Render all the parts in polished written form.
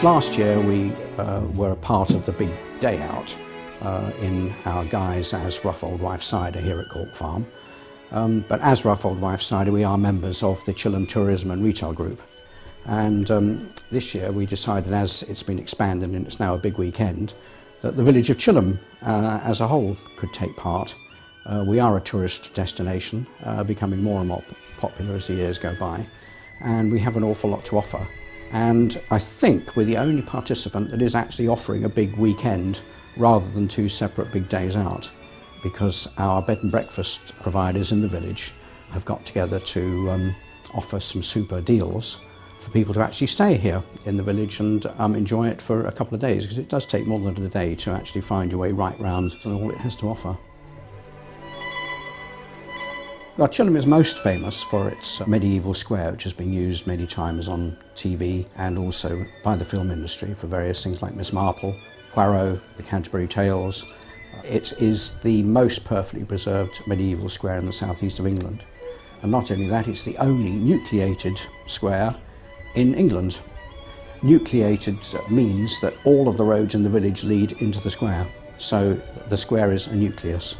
course, last year we were a part of the big day out in our guise as Rough Old Wife Cider here at Cork Farm. But as Rough Old Wife Cider, we are members of the Chilham Tourism and Retail Group. And this year we decided, as it's been expanded and it's now a big weekend, that the village of Chilham as a whole could take part. We are a tourist destination, becoming more and more popular as the years go by, and we have an awful lot to offer. And I think we're the only participant that is actually offering a big weekend rather than two separate big days out, because our bed and breakfast providers in the village have got together to offer some super deals for people to actually stay here in the village and enjoy it for a couple of days, because it does take more than a day to actually find your way right round to all it has to offer. Well, Chilham is most famous for its medieval square, which has been used many times on TV and also by the film industry for various things like Miss Marple, Poirot, the Canterbury Tales. It is the most perfectly preserved medieval square in the southeast of England. And not only that, it's the only nucleated square in England. Nucleated means that all of the roads in the village lead into the square, so the square is a nucleus.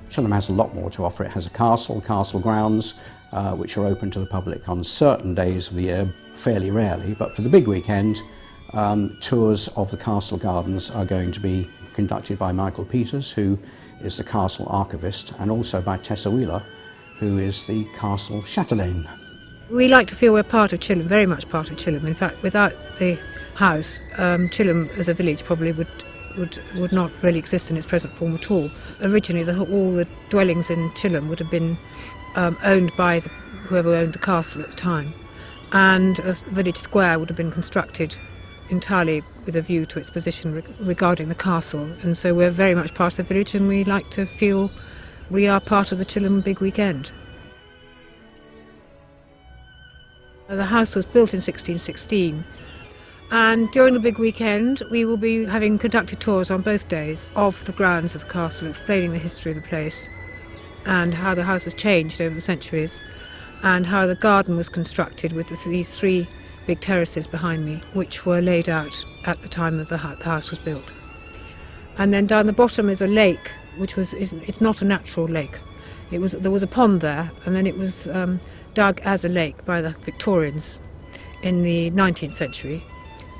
Chilham has a lot more to offer. It has a castle grounds, which are open to the public on certain days of the year, fairly rarely, but for the big weekend, tours of the castle gardens are going to be conducted by Michael Peters, who is the castle archivist, and also by Tessa Wheeler, who is the castle chatelaine. We like to feel we're part of Chilham, very much part of Chilham. In fact, without the house, Chilham as a village probably would not really exist in its present form at all. Originally, all the dwellings in Chilham would have been owned by whoever owned the castle at the time, and a village square would have been constructed entirely with a view to its position regarding the castle. And so we're very much part of the village, and we like to feel we are part of the Chilham big weekend. The house was built in 1616. And during the big weekend, we will be having conducted tours on both days of the grounds of the castle, explaining the history of the place and how the house has changed over the centuries, and how the garden was constructed with these three big terraces behind me, which were laid out at the time that the house was built. And then down the bottom is a lake, which it's not a natural lake. There was a pond there, and then it was dug as a lake by the Victorians in the 19th century.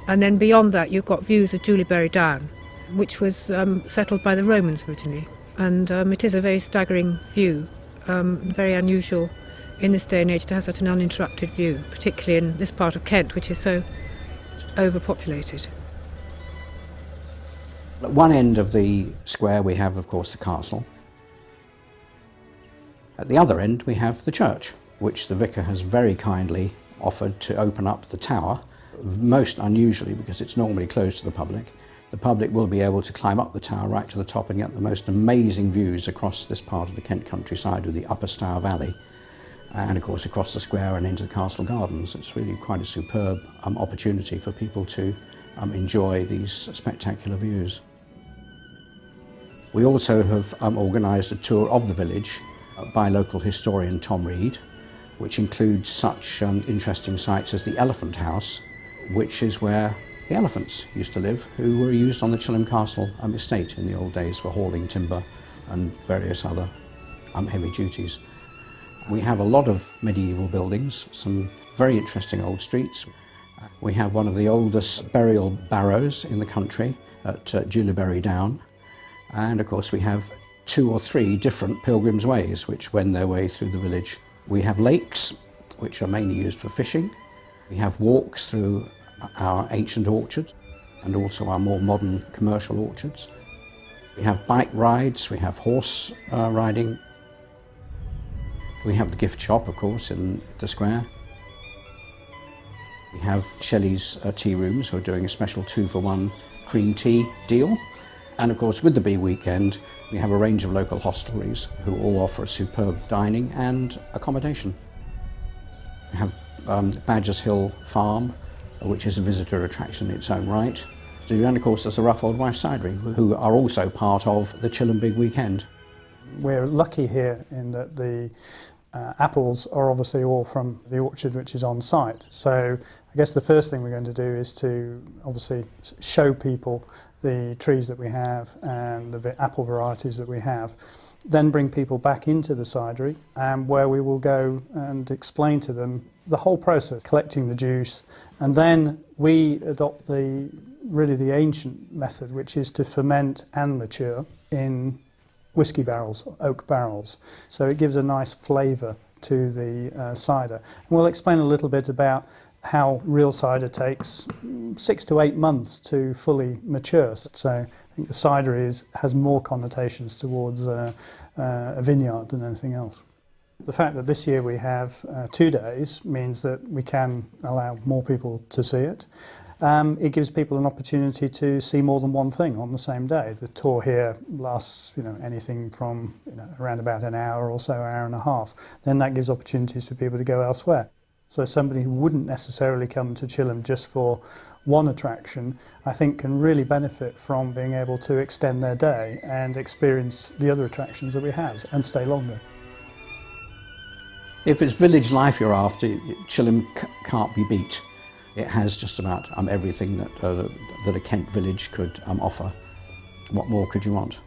And then beyond that you've got views of Juliberry Down, which was settled by the Romans originally. And it is a very staggering view, very unusual in this day and age to have such an uninterrupted view, particularly in this part of Kent, which is so overpopulated. At one end of the square we have, of course, the castle. At the other end we have the church, which the vicar has very kindly offered to open up the tower. Most unusually, because it's normally closed to the public. The public will be able to climb up the tower right to the top and get the most amazing views across this part of the Kent countryside with the Upper Stour Valley, and of course across the square and into the castle gardens. It's really quite a superb opportunity for people to enjoy these spectacular views. We also have organised a tour of the village by local historian Tom Reed, which includes such interesting sites as the Elephant House, which is where the elephants used to live, who were used on the Chilham Castle estate in the old days for hauling timber and various other heavy duties. We have a lot of medieval buildings, some very interesting old streets. We have one of the oldest burial barrows in the country at Juliberry Down, and of course we have 2 or 3 different pilgrims' ways which wend their way through the village. We have lakes, which are mainly used for fishing. We have walks through our ancient orchards and also our more modern commercial orchards. We have bike rides, we have horse riding. We have the gift shop, of course, in the square. We have Shelley's tea rooms, who are doing a special 2-for-1 cream tea deal. And of course, with the big weekend, we have a range of local hostelries who all offer superb dining and accommodation. We have Badger's Hill Farm, which is a visitor attraction in its own right. And of course there's the Rough Old Wife Cidery, who are also part of the Chilham Big Weekend. We're lucky here in that the apples are obviously all from the orchard which is on site, so I guess the first thing we're going to do is to obviously show people the trees that we have and the apple varieties that we have. Then bring people back into the cidery, where we will go and explain to them the whole process, collecting the juice, and then we adopt really the ancient method, which is to ferment and mature in whiskey barrels, oak barrels. So it gives a nice flavour to the cider. And we'll explain a little bit about how real cider takes 6 to 8 months to fully mature. So I think the cider has more connotations towards a vineyard than anything else. The fact that this year we have 2 days means that we can allow more people to see it. It gives people an opportunity to see more than one thing on the same day. The tour here lasts, anything from around about an hour or so, hour and a half. Then that gives opportunities for people to go elsewhere. So somebody who wouldn't necessarily come to Chilham just for one attraction, I think can really benefit from being able to extend their day and experience the other attractions that we have and stay longer. If it's village life you're after, Chilham can't be beat. It has just about everything that a Kent village could offer. What more could you want?